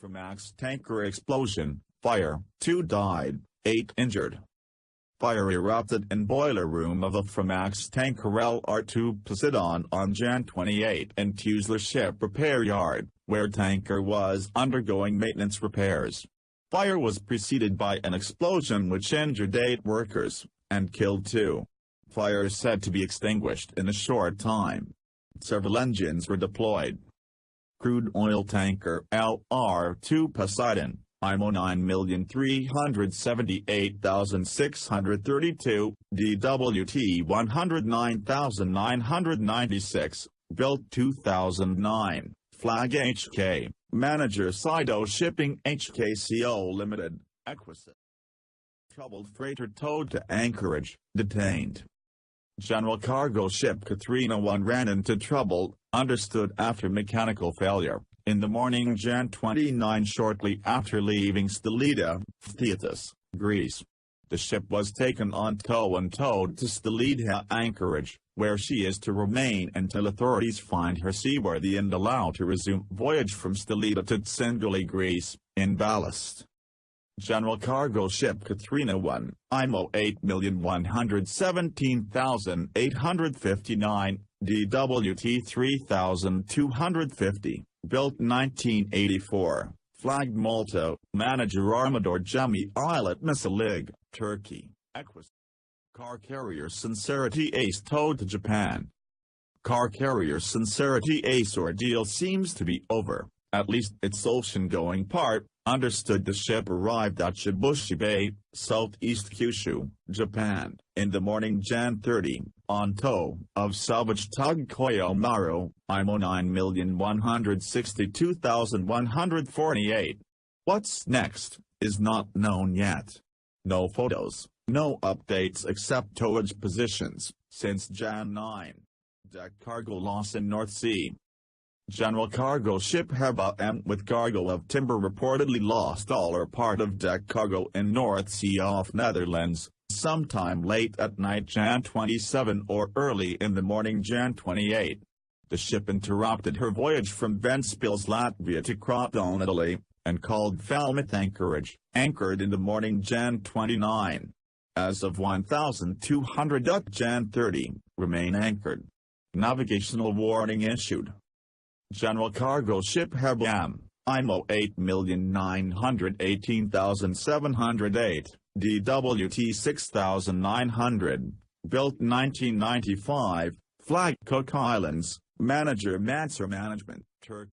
Aframax tanker explosion, fire, 2 died, 8 injured. Fire erupted in boiler room of Aframax tanker LR2 POSEIDON on Jan 28 in Tuzla Ship Repair Yard, where tanker was undergoing maintenance repairs. Fire was preceded by an explosion which injured 8 workers, and killed 2. Fire is said to be extinguished in a short time. Several engines were deployed. Crude oil tanker LR2 POSEIDON, IMO 9,378,632, DWT 109,996, built 2009, flag HK, manager CIDO Shipping HKCO Limited, EQUASIS. Troubled freighter towed to anchorage, detained. General cargo ship CATHARINA 1 ran into trouble, understood after mechanical failure, in the morning Jan 29 shortly after leaving Stilida, Phthiotis, Greece. The ship was taken on tow and towed to Stilida anchorage, where she is to remain until authorities find her seaworthy and allow to resume voyage from Stilida to Tsingeli Greece, in ballast. General cargo ship CATHARINA 1, IMO 8,117,859, DWT 3,250, built 1984, flagged Malta, manager Armador Gemi Islet Missile, Turkey, EQUASIS. Car carrier Sincerity Ace towed to Japan. Car carrier Sincerity Ace ordeal seems to be over, at least its ocean-going part. Understood the ship arrived at Shibushi Bay, southeast Kyushu, Japan, in the morning Jan 30, on tow of salvage tug Koyomaru, IMO 9,162,148. What's next, is not known yet. No photos, no updates except towage positions, since Jan 9. Deck cargo loss in North Sea. General cargo ship Heba M with cargo of timber reportedly lost all or part of deck cargo in North Sea off Netherlands, sometime late at night Jan 27 or early in the morning Jan 28. The ship interrupted her voyage from Ventspils, Latvia to Crotone, Italy, and called Falmouth anchorage, anchored in the morning Jan 29. As of 1,200 up Jan 30, remain anchored. Navigational warning issued. General cargo ship Heba, IMO 8,918,708, DWT 6,900, built 1995, flag Cook Islands, manager Mansur Management, Turkey.